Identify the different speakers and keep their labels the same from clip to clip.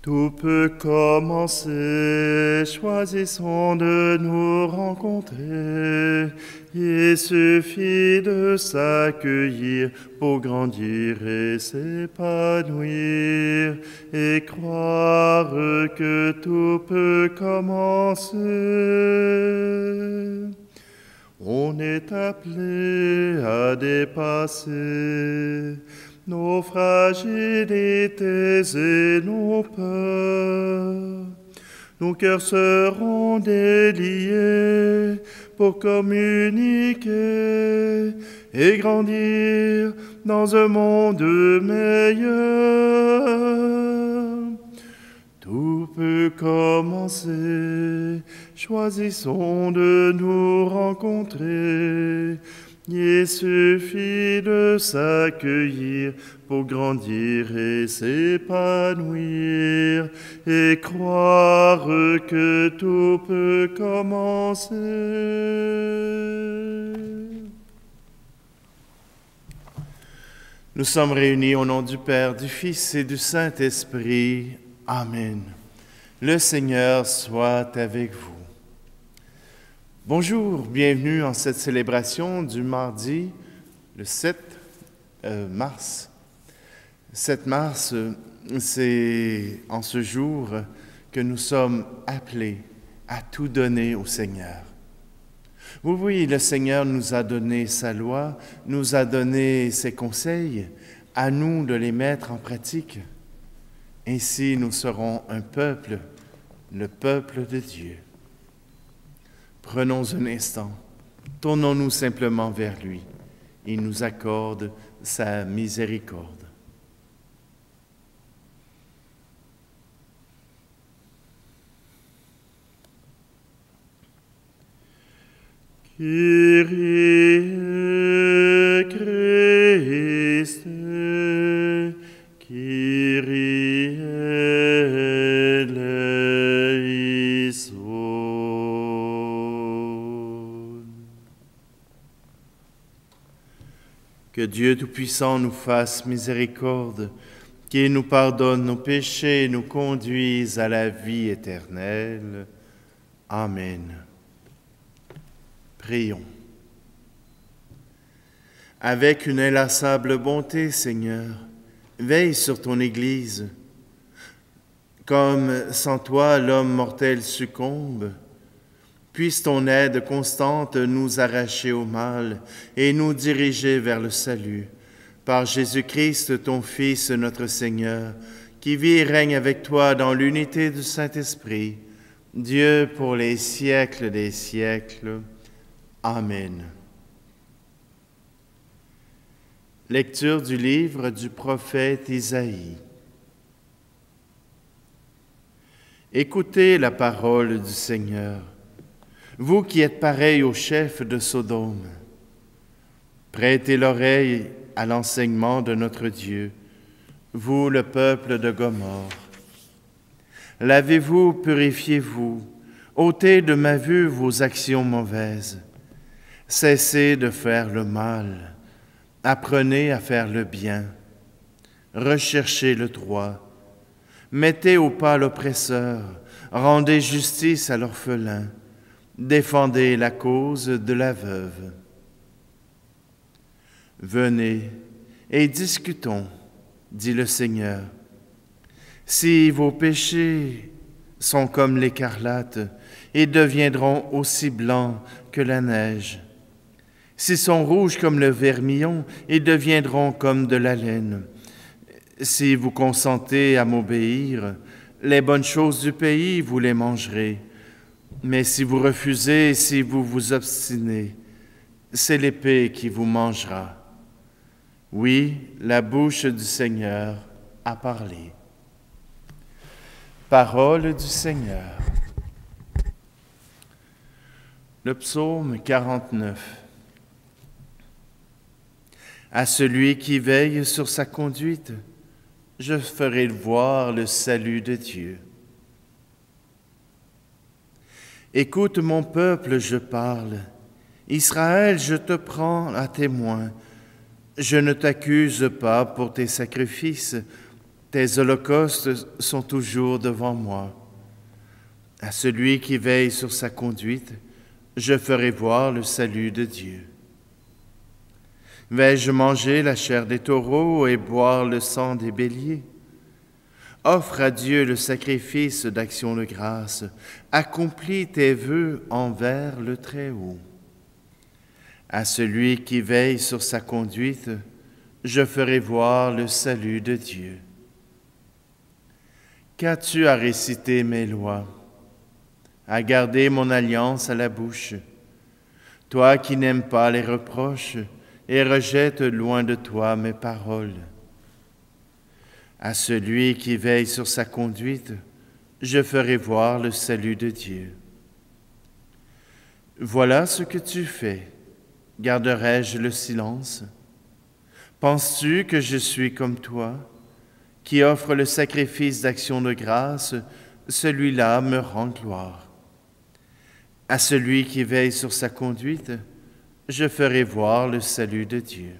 Speaker 1: Tout peut commencer, choisissons de nous rencontrer. Il suffit de s'accueillir pour grandir et s'épanouir et croire que tout peut commencer. On est appelé à dépasser nos fragilités et nos peurs. Nos cœurs seront déliés pour communiquer et grandir dans un monde meilleur. Tout peut commencer, choisissons de nous rencontrer. Il suffit de s'accueillir pour grandir et s'épanouir et croire que tout peut commencer. Nous sommes réunis au nom du Père, du Fils et du Saint-Esprit. Amen. Le Seigneur soit avec vous. Bonjour, bienvenue en cette célébration du mardi, le 7 mars. 7 mars, c'est en ce jour que nous sommes appelés à tout donner au Seigneur. Vous voyez, le Seigneur nous a donné sa loi, nous a donné ses conseils, à nous de les mettre en pratique. Ainsi, nous serons un peuple, le peuple de Dieu. Prenons un instant, tournons-nous simplement vers lui. Il nous accorde sa miséricorde. Kyrie Christe, Kyrie eleison. Que Dieu Tout-Puissant nous fasse miséricorde, qu'il nous pardonne nos péchés et nous conduise à la vie éternelle. Amen. Prions. Avec une inlassable bonté, Seigneur, veille sur ton Église. Comme sans toi l'homme mortel succombe, puisse ton aide constante nous arracher au mal et nous diriger vers le salut. Par Jésus-Christ, ton Fils, notre Seigneur, qui vit et règne avec toi dans l'unité du Saint-Esprit, Dieu pour les siècles des siècles. Amen. Lecture du livre du prophète Isaïe. Écoutez la parole du Seigneur, vous qui êtes pareils au chef de Sodome. Prêtez l'oreille à l'enseignement de notre Dieu, vous le peuple de Gomorrhe. Lavez-vous, purifiez-vous, ôtez de ma vue vos actions mauvaises. Cessez de faire le mal, apprenez à faire le bien, recherchez le droit, mettez au pas l'oppresseur, rendez justice à l'orphelin, défendez la cause de la veuve. Venez et discutons, dit le Seigneur. Si vos péchés sont comme l'écarlate, ils deviendront aussi blancs que la neige. S'ils sont rouges comme le vermillon, ils deviendront comme de la laine. Si vous consentez à m'obéir, les bonnes choses du pays, vous les mangerez. Mais si vous refusez, si vous vous obstinez, c'est l'épée qui vous mangera. Oui, la bouche du Seigneur a parlé. Parole du Seigneur. Le psaume 49. À celui qui veille sur sa conduite, je ferai voir le salut de Dieu. Écoute mon peuple, je parle. Israël, je te prends à témoin. Je ne t'accuse pas pour tes sacrifices, Tes holocaustes sont toujours devant moi. À celui qui veille sur sa conduite, je ferai voir le salut de Dieu. Vais-je manger la chair des taureaux et boire le sang des béliers? Offre à Dieu le sacrifice d'action de grâce. Accomplis tes vœux envers le Très-Haut. À celui qui veille sur sa conduite, je ferai voir le salut de Dieu. Qu'as-tu à réciter mes lois, à garder mon alliance à la bouche, toi qui n'aimes pas les reproches et rejettes loin de toi mes paroles? À celui qui veille sur sa conduite, je ferai voir le salut de Dieu. Voilà ce que tu fais. Garderai-je le silence? Penses-tu que je suis comme toi, qui offre le sacrifice d'action de grâce? Celui-là me rend gloire. À celui qui veille sur sa conduite, je ferai voir le salut de Dieu.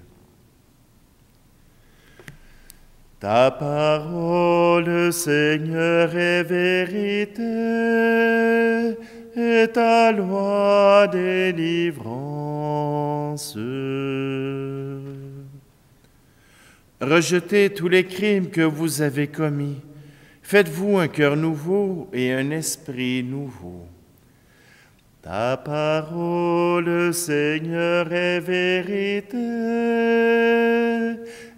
Speaker 1: Ta parole, Seigneur, est vérité, et ta loi délivrance. Rejetez tous les crimes que vous avez commis. Faites-vous un cœur nouveau et un esprit nouveau. Ta parole, Seigneur, est vérité,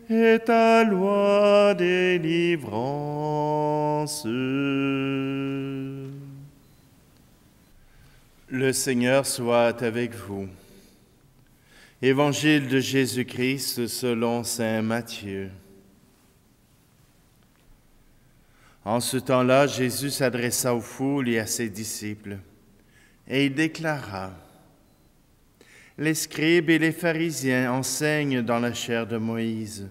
Speaker 1: et ta loi délivrance. Le Seigneur soit avec vous. Évangile de Jésus-Christ selon saint Matthieu. En ce temps-là, Jésus s'adressa aux foules et à ses disciples, et il déclara: les scribes et les pharisiens enseignent dans la chair de Moïse.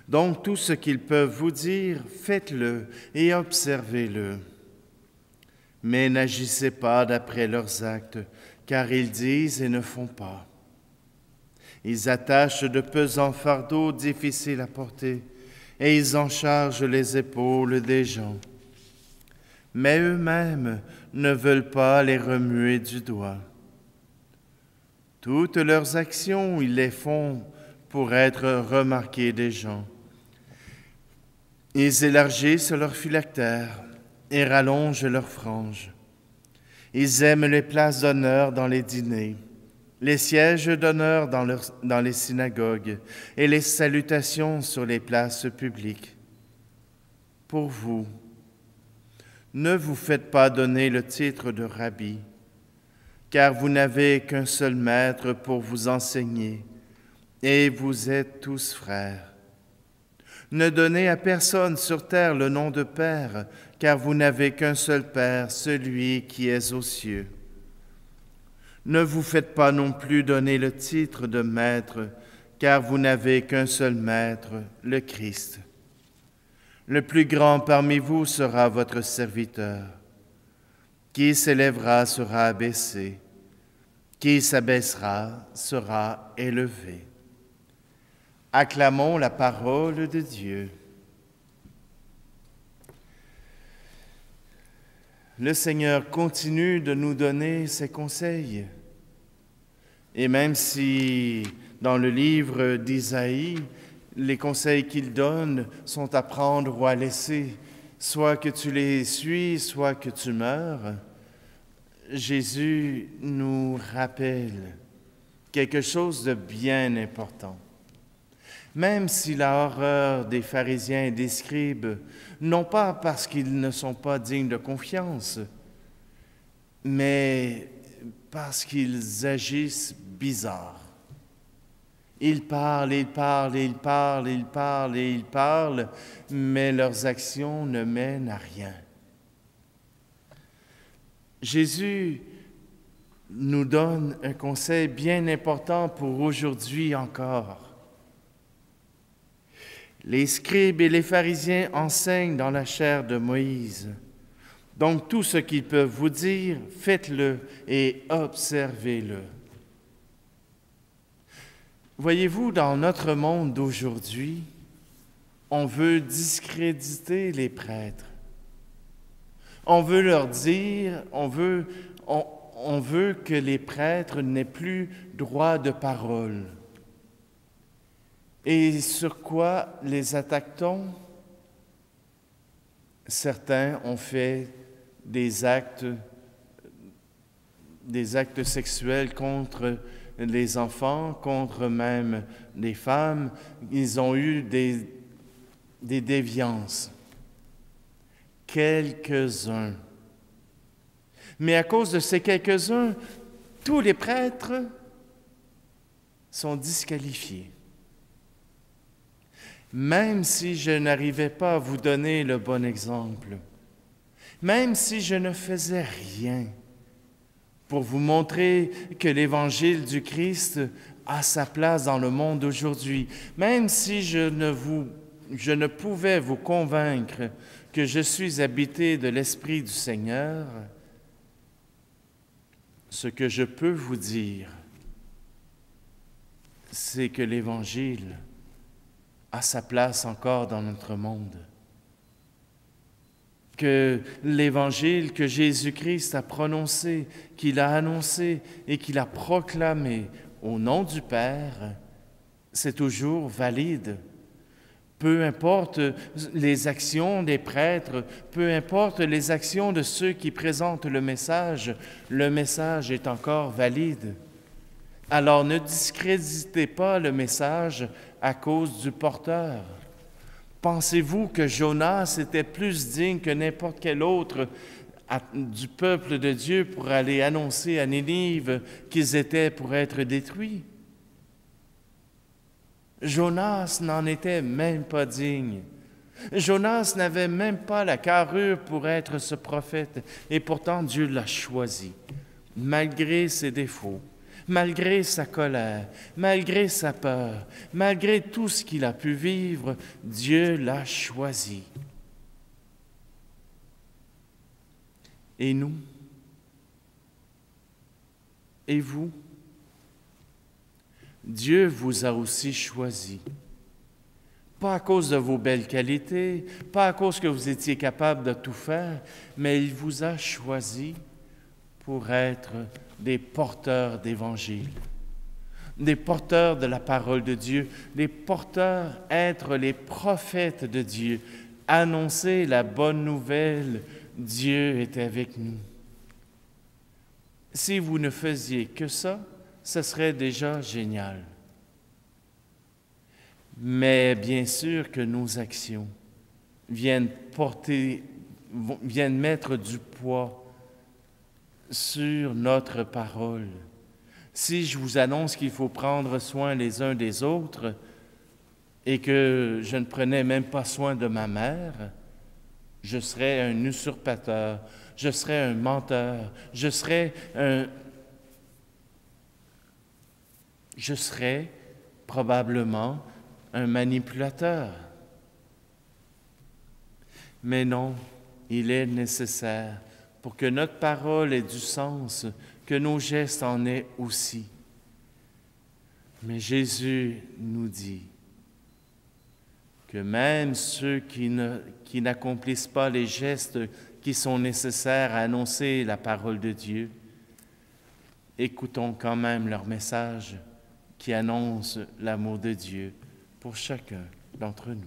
Speaker 1: Donc tout ce qu'ils peuvent vous dire, faites-le et observez-le. Mais n'agissez pas d'après leurs actes, car ils disent et ne font pas. Ils attachent de pesants fardeaux difficiles à porter, et ils en chargent les épaules des gens. Mais eux-mêmes ne veulent pas les remuer du doigt. Toutes leurs actions, ils les font pour être remarqués des gens. Ils élargissent leurs phylactères et rallongent leurs franges. Ils aiment les places d'honneur dans les dîners, les sièges d'honneur dans les synagogues et les salutations sur les places publiques. Pour vous, ne vous faites pas donner le titre de rabbi, car vous n'avez qu'un seul maître pour vous enseigner, et vous êtes tous frères. Ne donnez à personne sur terre le nom de Père, car vous n'avez qu'un seul Père, celui qui est aux cieux. Ne vous faites pas non plus donner le titre de Maître, car vous n'avez qu'un seul Maître, le Christ. Le plus grand parmi vous sera votre serviteur. Qui s'élèvera sera abaissé, qui s'abaissera sera élevé. Acclamons la parole de Dieu. Le Seigneur continue de nous donner ses conseils. Et même si dans le livre d'Isaïe, les conseils qu'il donne sont à prendre ou à laisser, soit que tu les suis, soit que tu meurs, Jésus nous rappelle quelque chose de bien important. Même si la horreur des pharisiens et des scribes, non pas parce qu'ils ne sont pas dignes de confiance, mais parce qu'ils agissent bizarre. Ils parlent, ils parlent, ils parlent, ils parlent et ils parlent, mais leurs actions ne mènent à rien. Jésus nous donne un conseil bien important pour aujourd'hui encore. Les scribes et les pharisiens enseignent dans la chair de Moïse. Donc tout ce qu'ils peuvent vous dire, faites-le et observez-le. Voyez-vous, dans notre monde d'aujourd'hui, on veut discréditer les prêtres. On veut leur dire, on veut que les prêtres n'aient plus droit de parole. Et sur quoi les attaque-t-on? Certains ont fait des actes sexuels contre les enfants, contre même les femmes. Ils ont eu des déviances. Quelques-uns. Mais à cause de ces quelques-uns, tous les prêtres sont disqualifiés. Même si je n'arrivais pas à vous donner le bon exemple, même si je ne faisais rien pour vous montrer que l'Évangile du Christ a sa place dans le monde d'aujourd'hui, même si je ne pouvais vous convaincre que je suis habité de l'Esprit du Seigneur, ce que je peux vous dire, c'est que l'Évangile a sa place encore dans notre monde. Que l'Évangile que Jésus-Christ a prononcé, qu'il a annoncé et qu'il a proclamé au nom du Père, c'est toujours valide. Peu importe les actions des prêtres, peu importe les actions de ceux qui présentent le message est encore valide. Alors ne discréditez pas le message à cause du porteur. Pensez-vous que Jonas était plus digne que n'importe quel autre du peuple de Dieu pour aller annoncer à Ninive qu'ils étaient pour être détruits? Jonas n'en était même pas digne. Jonas n'avait même pas la carrure pour être ce prophète, et pourtant Dieu l'a choisi, malgré ses défauts, malgré sa colère, malgré sa peur, malgré tout ce qu'il a pu vivre, Dieu l'a choisi. Et nous? Et vous? Dieu vous a aussi choisi. Pas à cause de vos belles qualités, pas à cause que vous étiez capable de tout faire, mais il vous a choisi pour être des porteurs d'Évangile, des porteurs de la parole de Dieu, des porteurs, être les prophètes de Dieu, annoncer la bonne nouvelle, Dieu est avec nous. Si vous ne faisiez que ça, ce serait déjà génial. Mais bien sûr que nos actions viennent mettre du poids sur notre parole. Si je vous annonce qu'il faut prendre soin les uns des autres et que je ne prenais même pas soin de ma mère, je serais un usurpateur, je serais un menteur, je serais probablement un manipulateur. Mais non, il est nécessaire pour que notre parole ait du sens, que nos gestes en aient aussi. Mais Jésus nous dit que même ceux qui n'accomplissent pas les gestes qui sont nécessaires à annoncer la parole de Dieu, écoutons quand même leur message qui annonce l'amour de Dieu pour chacun d'entre nous.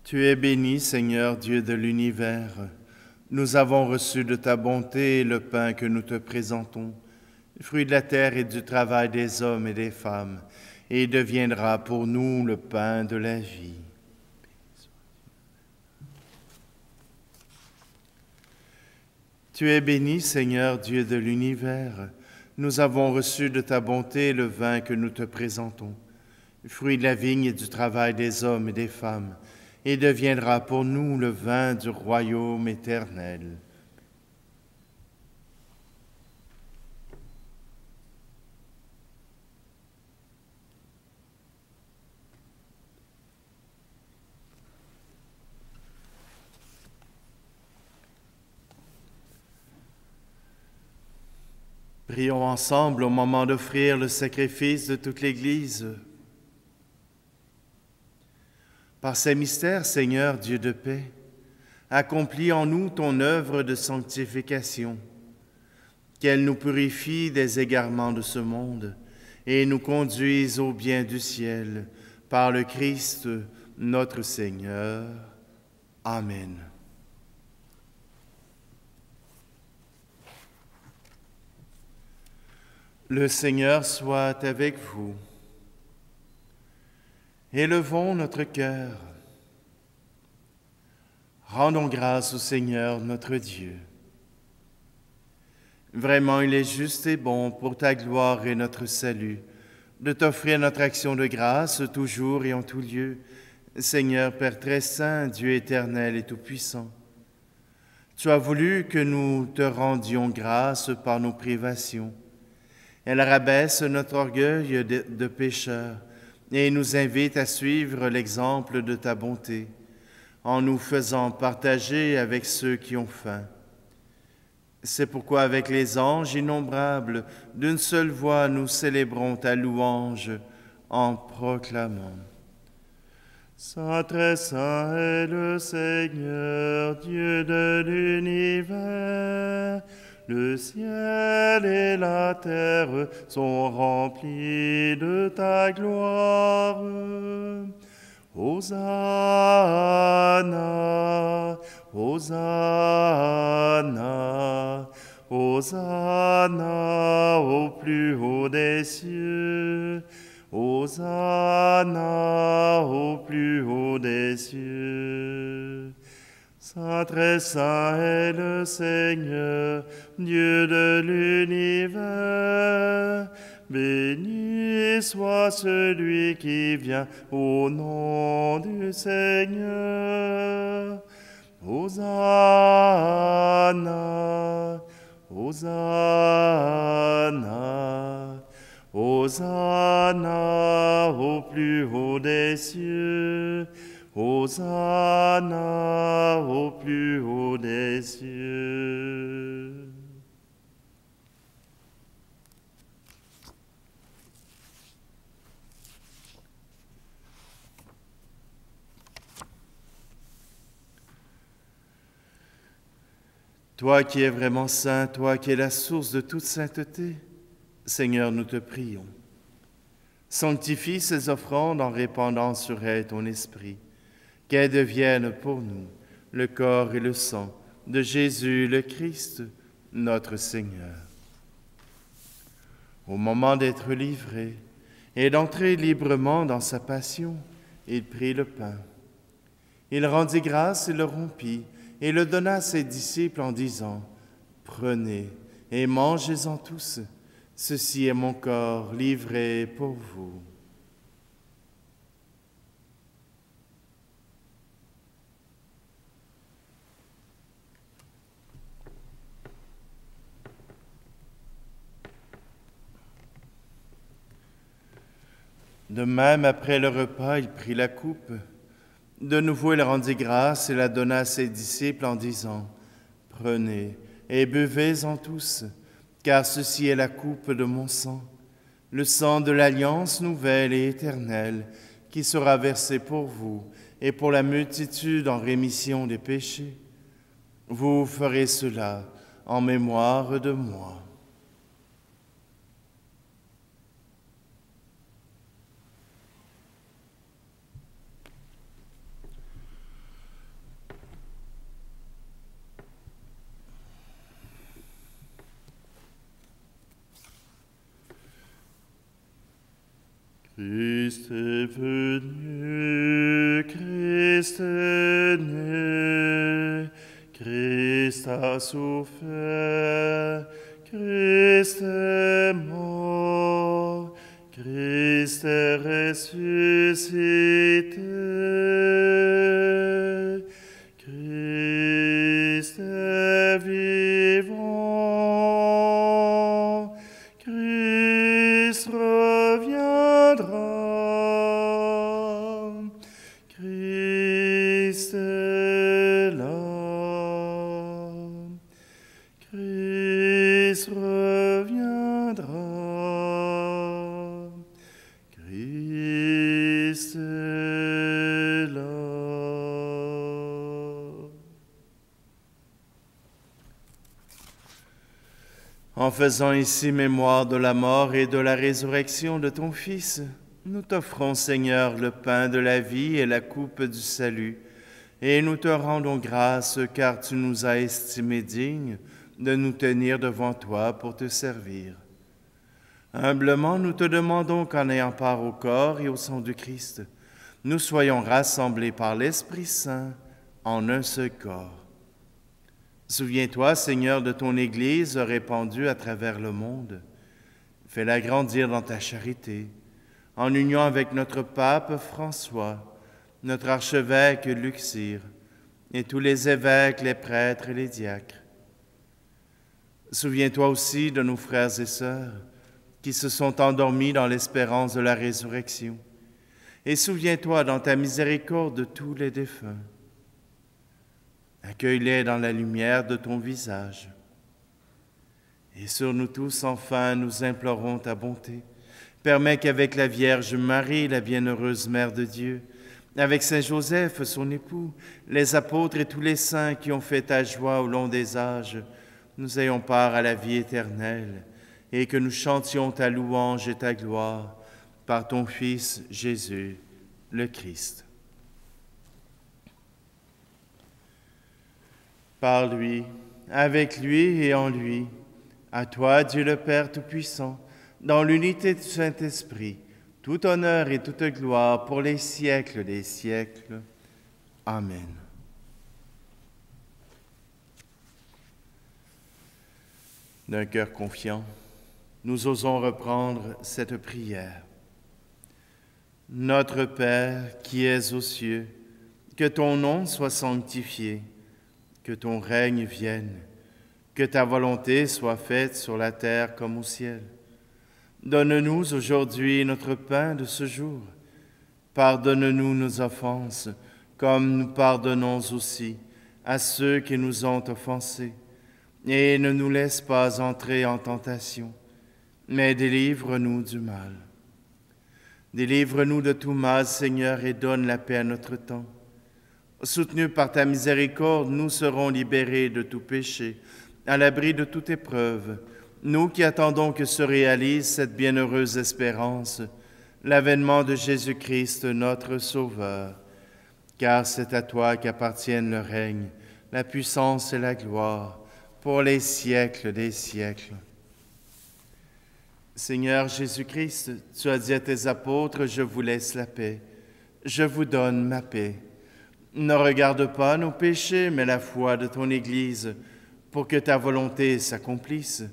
Speaker 1: Tu es béni, Seigneur Dieu de l'univers. Nous avons reçu de ta bonté le pain que nous te présentons, fruit de la terre et du travail des hommes et des femmes, et il deviendra pour nous le pain de la vie. Tu es béni, Seigneur, Dieu de l'univers. Nous avons reçu de ta bonté le vin que nous te présentons, fruit de la vigne et du travail des hommes et des femmes, et deviendra pour nous le vin du royaume éternel. Prions ensemble au moment d'offrir le sacrifice de toute l'Église. Par ces mystères, Seigneur, Dieu de paix, accomplis en nous ton œuvre de sanctification, qu'elle nous purifie des égarements de ce monde et nous conduise au bien du ciel, par le Christ, notre Seigneur. Amen. Le Seigneur soit avec vous. Élevons notre cœur. Rendons grâce au Seigneur notre Dieu. Vraiment, il est juste et bon pour ta gloire et notre salut de t'offrir notre action de grâce toujours et en tout lieu, Seigneur Père très saint, Dieu éternel et tout-puissant. Tu as voulu que nous te rendions grâce par nos privations. Elle rabaisse notre orgueil de pécheurs et nous invite à suivre l'exemple de ta bonté, en nous faisant partager avec ceux qui ont faim. C'est pourquoi avec les anges innombrables, d'une seule voix, nous célébrons ta louange en proclamant: Saint très saint est le Seigneur, Dieu de l'univers. Le ciel et la terre sont remplis de ta gloire. Hosanna, Hosanna, Hosanna au plus haut des cieux. Hosanna au plus haut des cieux. Saint très saint est le Seigneur, Dieu de l'univers. Béni soit celui qui vient au nom du Seigneur. Hosanna, Hosanna, Hosanna au plus haut des cieux. Hosanna au plus haut des cieux. Toi qui es vraiment saint, toi qui es la source de toute sainteté, Seigneur, nous te prions. Sanctifie ces offrandes en répandant sur elles ton esprit, qu'elles deviennent pour nous le corps et le sang de Jésus le Christ, notre Seigneur. Au moment d'être livré et d'entrer librement dans sa passion, il prit le pain. Il rendit grâce et le rompit, et le donna à ses disciples en disant: Prenez et mangez-en tous, ceci est mon corps livré pour vous. De même, après le repas, il prit la coupe. De nouveau, il rendit grâce et la donna à ses disciples en disant: Prenez et buvez-en tous, car ceci est la coupe de mon sang, le sang de l'alliance nouvelle et éternelle, qui sera versé pour vous et pour la multitude en rémission des péchés. Vous ferez cela en mémoire de moi. Christ est venu, Christ est né, Christ a souffert, Christ est mort, Christ est ressuscité, Christ est vivant, Christ reviendra, Christ est là, Christ reviendra, Christ est là. En faisant ici mémoire de la mort et de la résurrection de ton Fils, nous t'offrons, Seigneur, le pain de la vie et la coupe du salut, et nous te rendons grâce car tu nous as estimés dignes de nous tenir devant toi pour te servir. Humblement, nous te demandons qu'en ayant part au corps et au sang du Christ, nous soyons rassemblés par l'Esprit Saint en un seul corps. Souviens-toi, Seigneur, de ton Église répandue à travers le monde. Fais-la grandir dans ta charité, en union avec notre pape François, notre archevêque Luxire, et tous les évêques, les prêtres et les diacres. Souviens-toi aussi de nos frères et sœurs qui se sont endormis dans l'espérance de la résurrection, et souviens-toi dans ta miséricorde de tous les défunts. Accueille-les dans la lumière de ton visage. Et sur nous tous, enfin, nous implorons ta bonté. Permets qu'avec la Vierge Marie, la bienheureuse Mère de Dieu, avec Saint Joseph, son époux, les apôtres et tous les saints qui ont fait ta joie au long des âges, nous ayons part à la vie éternelle et que nous chantions ta louange et ta gloire par ton Fils Jésus, le Christ. Par lui, avec lui et en lui, à toi, Dieu le Père Tout-Puissant, dans l'unité du Saint-Esprit, tout honneur et toute gloire pour les siècles des siècles. Amen. D'un cœur confiant, nous osons reprendre cette prière. Notre Père qui es aux cieux, que ton nom soit sanctifié, que ton règne vienne, que ta volonté soit faite sur la terre comme au ciel. Donne-nous aujourd'hui notre pain de ce jour. Pardonne-nous nos offenses, comme nous pardonnons aussi à ceux qui nous ont offensés. Et ne nous laisse pas entrer en tentation, mais délivre-nous du mal. Délivre-nous de tout mal, Seigneur, et donne la paix à notre temps. Soutenus par ta miséricorde, nous serons libérés de tout péché, à l'abri de toute épreuve, nous qui attendons que se réalise cette bienheureuse espérance, l'avènement de Jésus-Christ, notre Sauveur. Car c'est à toi qu'appartiennent le règne, la puissance et la gloire, pour les siècles des siècles. Seigneur Jésus-Christ, tu as dit à tes apôtres, « Je vous laisse la paix, je vous donne ma paix. » Ne regarde pas nos péchés, mais la foi de ton Église, pour que ta volonté s'accomplisse.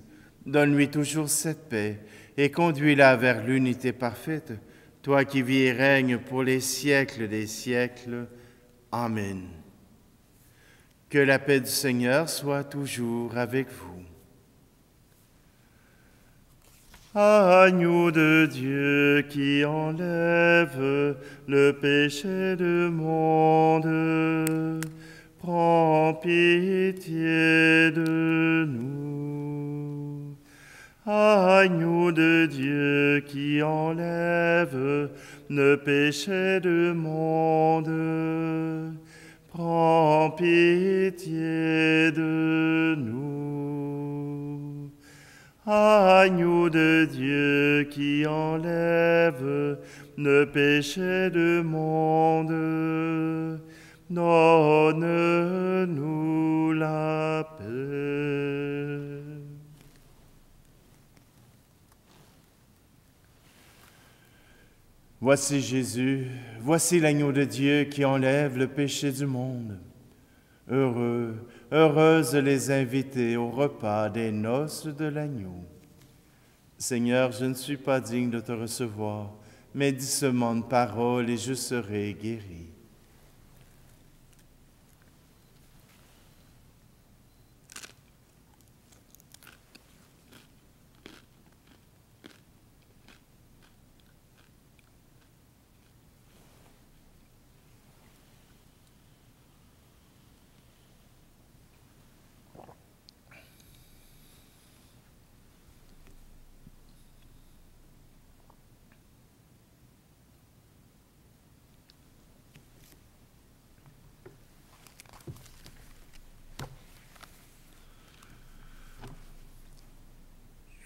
Speaker 1: Donne-lui toujours cette paix et conduis-la vers l'unité parfaite, toi qui vis et règnes pour les siècles des siècles. Amen. Que la paix du Seigneur soit toujours avec vous. Agneau de Dieu qui enlève le péché du monde, prends pitié de nous. Agneau de Dieu qui enlève le péché du monde, prends pitié de nous. Agneau de Dieu qui enlève le péché du monde, donne-nous la paix. Voici Jésus, voici l'agneau de Dieu qui enlève le péché du monde. Heureux, Heureuses les invités au repas des noces de l'agneau. Seigneur, je ne suis pas digne de te recevoir, mais dis seulement une parole et je serai guéri.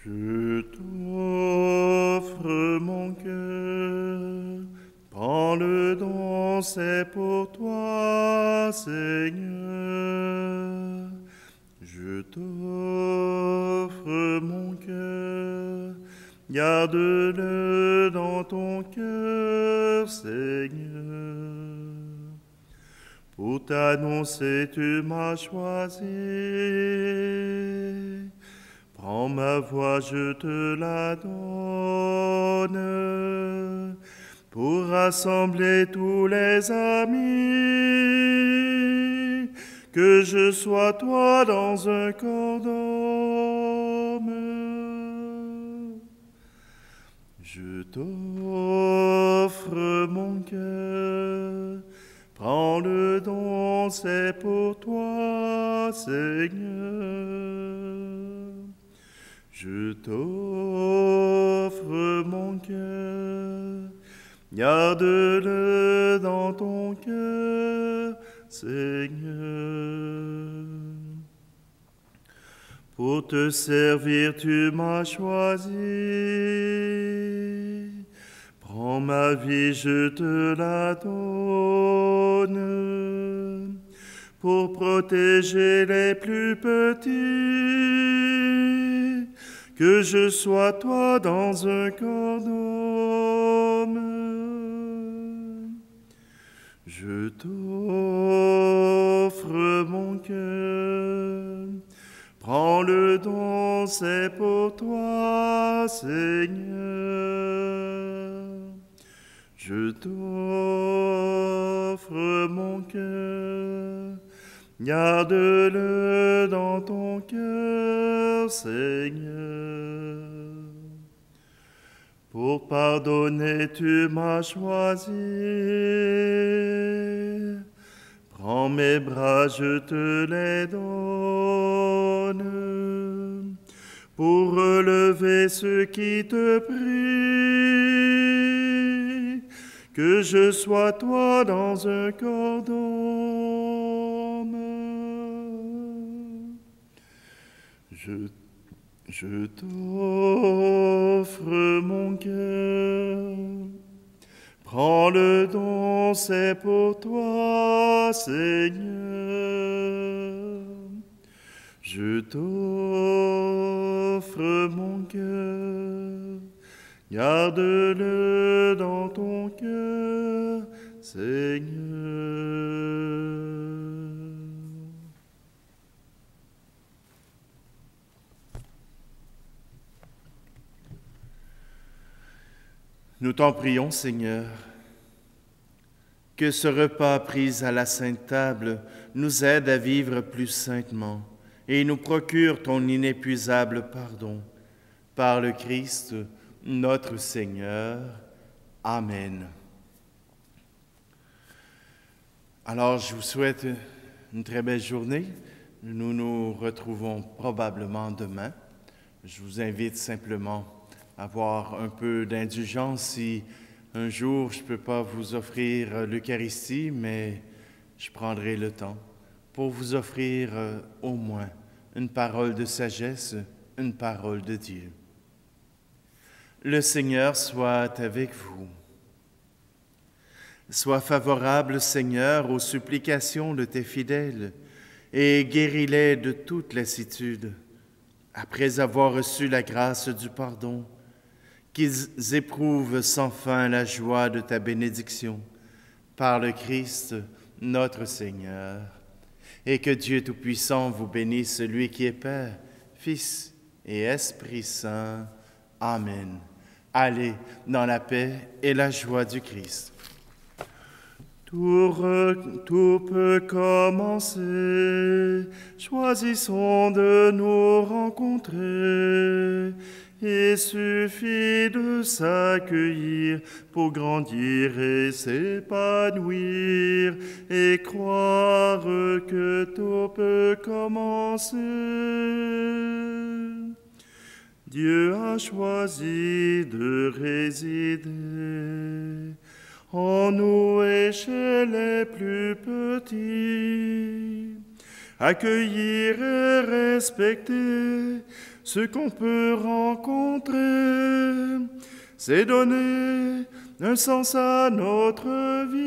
Speaker 1: Je t'offre mon cœur, prends-le donc, c'est pour toi, Seigneur. Je t'offre mon cœur, garde-le dans ton cœur, Seigneur. Pour t'annoncer, tu m'as choisi. Prends ma voix, je te la donne, pour rassembler tous les amis, que je sois toi dans un corps d'homme. Je t'offre mon cœur, prends-le donc, c'est pour toi, Seigneur. Je t'offre mon cœur, garde-le dans ton cœur, Seigneur. Pour te servir, tu m'as choisi. Prends ma vie, je te la donne, pour protéger les plus petits, que je sois toi dans un corps d'homme. Je t'offre mon cœur, prends-le donc, c'est pour toi, Seigneur. Je t'offre mon cœur, garde-le dans ton cœur, Seigneur. Pour pardonner, tu m'as choisi. Prends mes bras, je te les donne, pour relever ceux qui te prient, que je sois toi dans un corps d'homme. Je t'offre mon cœur, prends-le donc, c'est pour toi, Seigneur. Je t'offre mon cœur, garde-le dans ton cœur, Seigneur. Nous t'en prions, Seigneur, que ce repas pris à la Sainte Table nous aide à vivre plus saintement et nous procure ton inépuisable pardon. Par le Christ, notre Seigneur. Amen. Alors, je vous souhaite une très belle journée. Nous nous retrouvons probablement demain. Je vous invite simplement à avoir un peu d'indulgence si un jour je ne peux pas vous offrir l'Eucharistie, mais je prendrai le temps pour vous offrir au moins une parole de sagesse, une parole de Dieu. Le Seigneur soit avec vous. Sois favorable, Seigneur, aux supplications de tes fidèles et guéris-les de toute lassitude, après avoir reçu la grâce du pardon, qu'ils éprouvent sans fin la joie de ta bénédiction, par le Christ, notre Seigneur. et que Dieu Tout-Puissant vous bénisse, celui qui est Père, Fils et Esprit Saint. Amen. Allez dans la paix et la joie du Christ. Tout peut commencer, choisissons de nous rencontrer. Il suffit de s'accueillir pour grandir et s'épanouir et croire que tout peut commencer. Dieu a choisi de résider en nous et chez les plus petits. Accueillir et respecter ce qu'on peut rencontrer, c'est donner un sens à notre vie.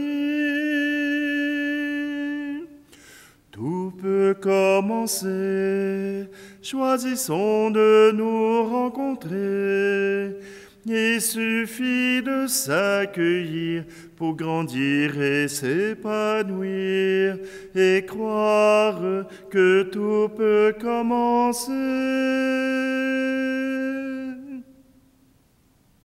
Speaker 1: Tout peut commencer, choisissons de nous rencontrer. Il suffit de s'accueillir pour grandir et s'épanouir et croire que tout peut commencer.